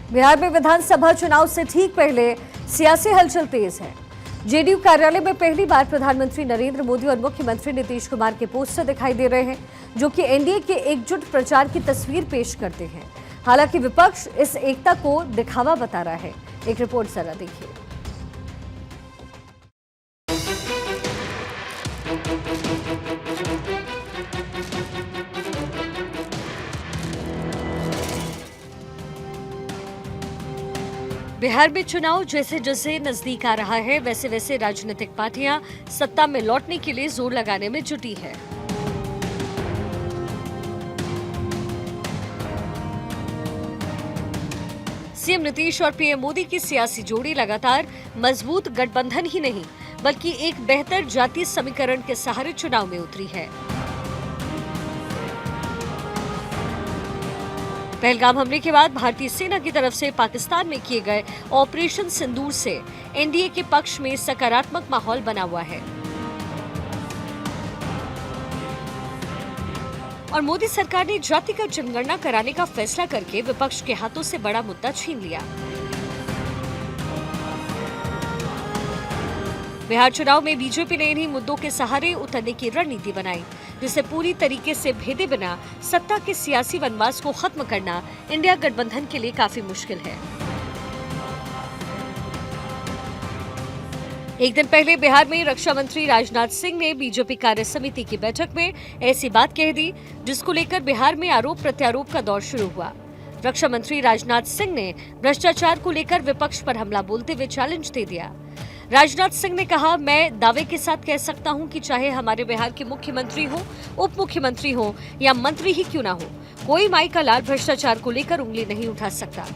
बिहार में विधानसभा चुनाव से ठीक पहले सियासी हलचल तेज है। जेडीयू कार्यालय में पहली बार प्रधानमंत्री नरेंद्र मोदी और मुख्यमंत्री नीतीश कुमार के पोस्टर दिखाई दे रहे हैं, जो कि एनडीए के एकजुट प्रचार की तस्वीर पेश करते हैं। हालांकि विपक्ष इस एकता को दिखावा बता रहा है। एक रिपोर्ट जरा देखिए। बिहार में चुनाव जैसे जैसे नजदीक आ रहा है, वैसे वैसे राजनीतिक पार्टियां सत्ता में लौटने के लिए जोर लगाने में जुटी है। सीएम नीतीश और पीएम मोदी की सियासी जोड़ी लगातार मजबूत गठबंधन ही नहीं, बल्कि एक बेहतर जातीय समीकरण के सहारे चुनाव में उतरी है। पहलगाम हमले के बाद भारतीय सेना की तरफ से पाकिस्तान में किए गए ऑपरेशन सिंदूर से एनडीए के पक्ष में सकारात्मक माहौल बना हुआ है और मोदी सरकार ने जातिगत जनगणना कराने का फैसला करके विपक्ष के हाथों से बड़ा मुद्दा छीन लिया। बिहार चुनाव में बीजेपी ने इन्हीं मुद्दों के सहारे उतरने की रणनीति बनाई, जिसे पूरी तरीके से भेदे बिना सत्ता के सियासी वनवास को खत्म करना इंडिया गठबंधन के लिए काफी मुश्किल है। एक दिन पहले बिहार में रक्षा मंत्री राजनाथ सिंह ने बीजेपी कार्य समिति की बैठक में ऐसी बात कह दी, जिसको लेकर बिहार में आरोप प्रत्यारोप का दौर शुरू हुआ। रक्षा मंत्री राजनाथ सिंह ने भ्रष्टाचार को लेकर विपक्ष पर हमला बोलते हुए चैलेंज दे दिया। राजनाथ सिंह ने कहा, मैं दावे के साथ कह सकता हूं कि चाहे हमारे बिहार के मुख्यमंत्री हो, उप मुख्यमंत्री हो या मंत्री ही क्यों ना हो, कोई माई का लाल भ्रष्टाचार को लेकर उंगली नहीं उठा सकता।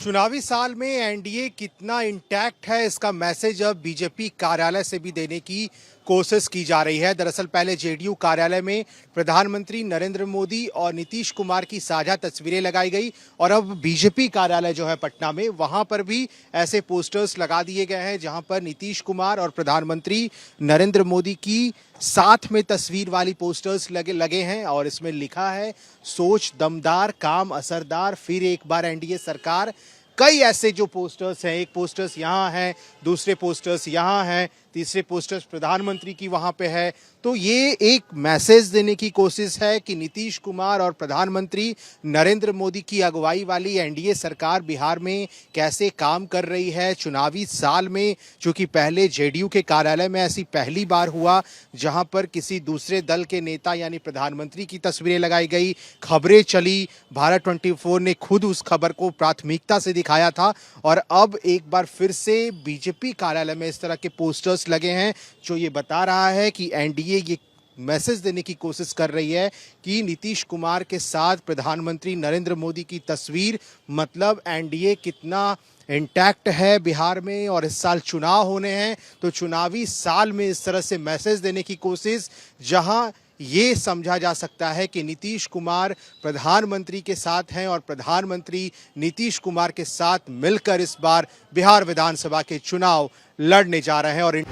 चुनावी साल में एनडीए कितना इंटैक्ट है, इसका मैसेज अब बीजेपी कार्यालय से भी देने की कोशिश की जा रही है। दरअसल पहले जेडीयू कार्यालय में प्रधानमंत्री नरेंद्र मोदी और नीतीश कुमार की साझा तस्वीरें लगाई गई और अब बीजेपी कार्यालय जो है पटना में, वहां पर भी ऐसे पोस्टर्स लगा दिए गए हैं जहां पर नीतीश कुमार और प्रधानमंत्री नरेंद्र मोदी की साथ में तस्वीर वाली पोस्टर्स लगे हैं और इसमें लिखा है, सोच दमदार, काम असरदार, फिर एक बार एनडीए सरकार। कई ऐसे जो पोस्टर्स हैं, एक पोस्टर्स यहाँ हैं, दूसरे पोस्टर्स यहाँ हैं, तीसरे पोस्टर्स प्रधानमंत्री की वहाँ पे है। तो ये एक मैसेज देने की कोशिश है कि नीतीश कुमार और प्रधानमंत्री नरेंद्र मोदी की अगुवाई वाली एनडीए सरकार बिहार में कैसे काम कर रही है। चुनावी साल में, चूंकि पहले जेडीयू के कार्यालय में ऐसी पहली बार हुआ जहां पर किसी दूसरे दल के नेता यानी प्रधानमंत्री की तस्वीरें लगाई गई, खबरें चली, भारत 24 ने खुद उस खबर को प्राथमिकता से दिखाया था और अब एक बार फिर से बीजेपी कार्यालय में इस तरह के पोस्टर्स लगे हैं, जो ये bता रहा है कि एनडीए ये मैसेज देने की कोशिश कर रही है कि नीतीश कुमार के साथ प्रधानमंत्री नरेंद्र मोदी की तस्वीर, मतलब एनडीए कितना इंटैक्ट है बिहार में। और इस साल चुनाव होने हैं, तो चुनावी साल में इस तरह से मैसेज देने की कोशिश, जहां ये समझा जा सकता है कि नीतीश कुमार प्रधानमंत्री के साथ हैं और प्रधानमंत्री नीतीश कुमार के साथ मिलकर इस बार बिहार विधानसभा के चुनाव लड़ने जा रहे हैं। और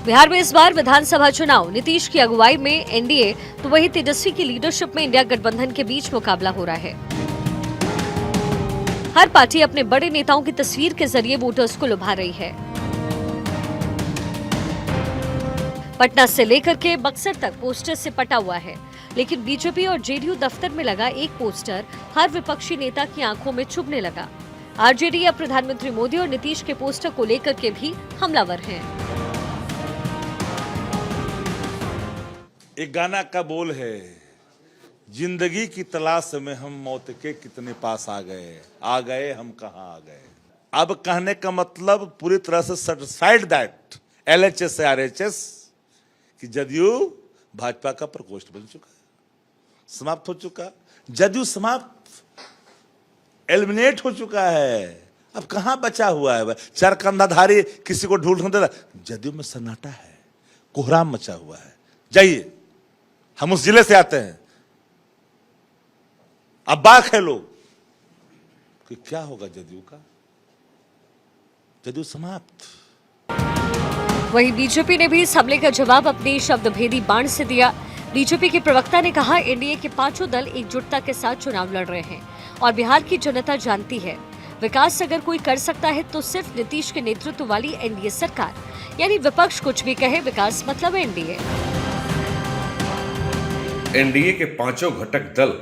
बिहार में इस बार विधानसभा चुनाव नीतीश की अगुवाई में एनडीए, तो वहीं तेजस्वी की लीडरशिप में इंडिया गठबंधन के बीच मुकाबला हो रहा है। हर पार्टी अपने बड़े नेताओं की तस्वीर के जरिए वोटर्स को लुभा रही है। पटना से लेकर के बक्सर तक पोस्टर से पटा हुआ है, लेकिन बीजेपी और जेडीयू दफ्तर में लगा एक पोस्टर हर विपक्षी नेता की आंखों में चुभने लगा। आरजेडी अब प्रधानमंत्री मोदी और नीतीश के पोस्टर को लेकर के भी हमलावर हैं। एक गाना का बोल है, जिंदगी की तलाश में हम मौत के कितने पास आ गए हम कहां आ गए। अब कहने का मतलब पूरी तरह से सेटिस्फाइड दैट एलएचएस से आरएचएस कि जदयू भाजपा का प्रकोष्ठ बन चुका है, समाप्त हो चुका। जदयू समाप्त, एलिमिनेट हो चुका है। अब कहां बचा हुआ है? चरकंधाधारी किसी को ढूंढ रहा, जदयू में सन्नाटा है, कोहराम मचा हुआ है। जाइए, हम उस जिले से आते हैं, अब बात है लोग कि क्या होगा जदयू का। जदयू समाप्त। वहीं बीजेपी ने भी इस हमले का जवाब अपने शब्दभेदी बाण से दिया। बीजेपी के प्रवक्ता ने कहा, एनडीए के पांचों दल एकजुटता के साथ चुनाव लड़ रहे हैं और बिहार की जनता जानती है विकास अगर कोई कर सकता है तो सिर्फ नीतीश के नेतृत्व वाली एनडीए सरकार। यानी विपक्ष कुछ भी कहे, विकास मतलब एनडीए। एनडीए के पांचों घटक दल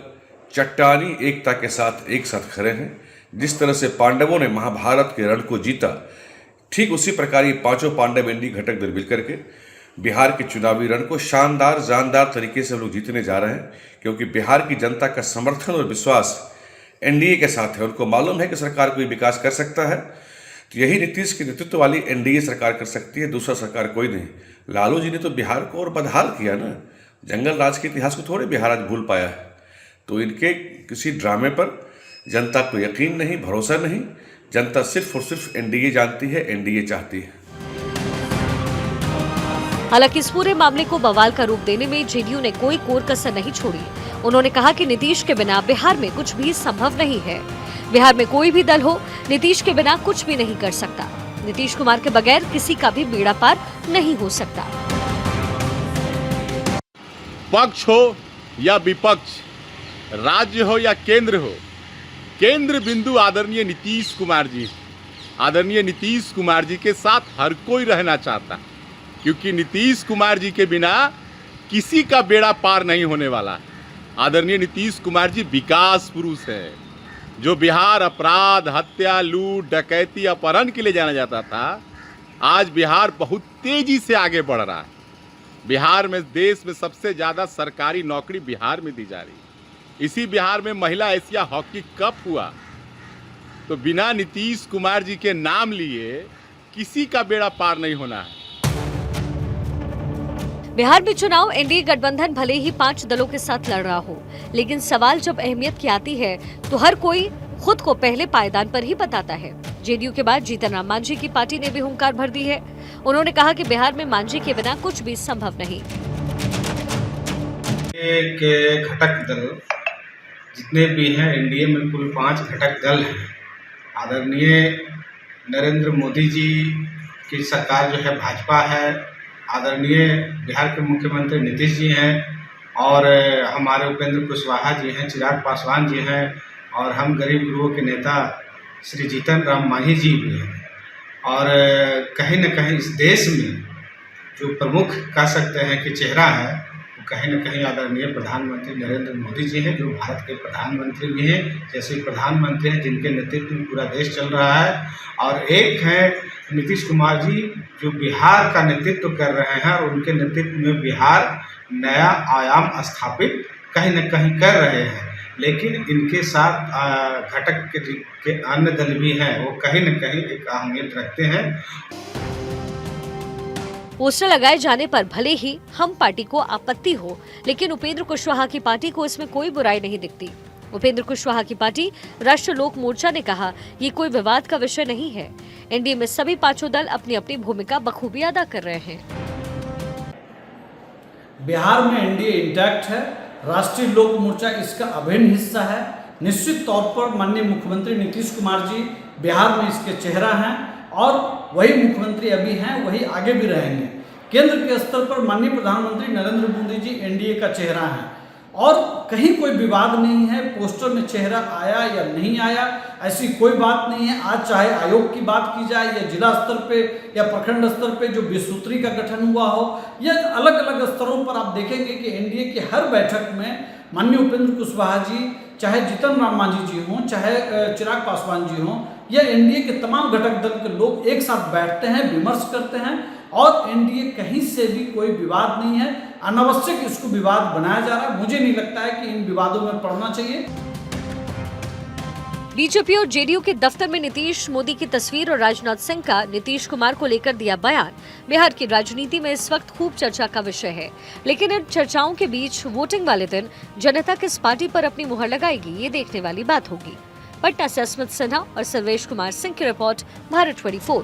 चट्टानी एकता के साथ एक साथ खड़े हैं। जिस तरह से पांडवों ने महाभारत के रण को जीता, ठीक उसी प्रकार ये पांचों पांडव एनडीए घटक दल मिलकर के बिहार के चुनावी रण को शानदार जानदार तरीके से हम लोग जीतने जा रहे हैं, क्योंकि बिहार की जनता का समर्थन और विश्वास एनडीए के साथ है। उनको मालूम है कि सरकार कोई विकास कर सकता है, तो यही नीतीश के नेतृत्व वाली एनडीए सरकार कर सकती है, दूसरा सरकार कोई नहीं। लालू जी ने तो बिहार को और बदहाल किया ना, जंगल राज के इतिहास को थोड़े बिहार आज भूल पाया है। तो इनके किसी ड्रामे पर जनता को यकीन नहीं, भरोसा नहीं। जनता सिर्फ और सिर्फ एनडीए जानती है, एनडीए चाहती है। हालांकि इस पूरे मामले को बवाल का रूप देने में जेडीयू ने कोई कोर कसर नहीं छोड़ी। उन्होंने कहा कि नीतीश के बिना बिहार में कुछ भी संभव नहीं है। बिहार में कोई भी दल हो, नीतीश के बिना कुछ भी नहीं कर सकता। नीतीश कुमार के बगैर किसी का भी बेड़ा पार नहीं हो सकता। पक्ष हो या विपक्ष, राज्य हो या केंद्र हो, केंद्र बिंदु आदरणीय नीतीश कुमार जी। आदरणीय नीतीश कुमार जी के साथ हर कोई रहना चाहता, क्योंकि नीतीश कुमार जी के बिना किसी का बेड़ा पार नहीं होने वाला। आदरणीय नीतीश कुमार जी विकास पुरुष है। जो बिहार अपराध, हत्या, लूट, डकैती, अपहरण के लिए जाना जाता था, आज बिहार बहुत तेजी से आगे बढ़ रहा है। बिहार में देश में सबसे ज़्यादा सरकारी नौकरी बिहार में दी जा रही है। इसी बिहार में महिला एशिया हॉकी कप हुआ। तो बिना नीतीश कुमार जी के नाम लिए किसी का बेड़ा पार नहीं होना है। बिहार में चुनाव एनडीए गठबंधन भले ही 5 दलों के साथ लड़ रहा हो, लेकिन सवाल जब अहमियत की आती है तो हर कोई खुद को पहले पायदान पर ही बताता है। जेडीयू के बाद जीतन राम मांझी की पार्टी ने भी हुंकार भर दी है। उन्होंने कहा कि बिहार में मांझी के बिना कुछ भी संभव नहीं। के घटक दल जितने भी हैं, एनडीए में कुल 5 घटक दल हैं। आदरणीय नरेंद्र मोदी जी की सरकार जो है भाजपा है, आदरणीय बिहार के मुख्यमंत्री नीतीश जी हैं, और हमारे उपेंद्र कुशवाहा जी हैं, चिराग पासवान जी हैं, और हम गरीब गुरुओं के नेता श्री जीतन राम मांझी जी भी हैं। और कहीं न कहीं इस देश में जो प्रमुख कह सकते हैं कि चेहरा है, वो कहीं न कहीं आदरणीय प्रधानमंत्री नरेंद्र मोदी जी हैं, जो भारत के प्रधानमंत्री भी हैं। जैसे प्रधानमंत्री हैं जिनके नेतृत्व में पूरा देश चल रहा है। और एक है नीतीश कुमार जी, जो बिहार का नेतृत्व कर रहे हैं, और उनके नेतृत्व में बिहार नया आयाम स्थापित कहीं न कहीं कर रहे हैं। लेकिन इनके साथ घटक के अन्य दल भी हैं, वो कहीं न कहीं एक अहमियत रखते हैं। पोस्टर लगाए जाने पर भले ही हम पार्टी को आपत्ति हो, लेकिन उपेंद्र कुशवाहा की पार्टी को इसमें कोई बुराई नहीं दिखती। उपेंद्र कुशवाहा की पार्टी राष्ट्र लोक मोर्चा ने कहा, ये कोई विवाद का विषय नहीं है। एनडीए में सभी 5 दल अपनी अपनी भूमिका बखूबी अदा कर रहे हैं। बिहार में एनडीए इंटैक्ट है। राष्ट्रीय लोक मोर्चा इसका अभिन्न हिस्सा है। निश्चित तौर पर माननीय मुख्यमंत्री नीतीश कुमार जी बिहार में इसके चेहरा हैं, और वही मुख्यमंत्री अभी हैं, वही आगे भी रहेंगे। केंद्र के स्तर पर माननीय प्रधानमंत्री नरेंद्र मोदी जी एनडीए का चेहरा हैं, और कहीं कोई विवाद नहीं है। पोस्टर में चेहरा आया या नहीं आया, ऐसी कोई बात नहीं है। आज चाहे आयोग की बात की जाए, या जिला स्तर पे या प्रखंड स्तर पे जो विश्वसूत्री का गठन हुआ हो, या अलग अलग स्तरों पर आप देखेंगे कि एनडीए की हर बैठक में माननीय उपेंद्र कुशवाहा जी, चाहे जीतन राम मांझी जी हों, चाहे चिराग पासवान जी हों, या एनडीए के तमाम घटक दल के लोग एक साथ बैठते हैं, विमर्श करते हैं, और एनडीए कहीं से भी कोई विवाद नहीं है। अनावश्यक इसको विवाद बनाया जा रहा है। मुझे नहीं लगता है कि इन विवादों में पड़ना चाहिए। बीजेपी और जेडीयू के दफ्तर में नीतीश, मोदी की तस्वीर और राजनाथ सिंह का नीतीश कुमार को लेकर दिया बयान बिहार की राजनीति में इस वक्त खूब चर्चा का विषय है। लेकिन इन चर्चाओं के बीच वोटिंग वाले दिन जनता किस पार्टी पर अपनी मुहर लगाएगी, ये देखने वाली बात होगी। पटना से अस्मित सिन्हा और सर्वेश कुमार सिंह की रिपोर्ट, भारत 24।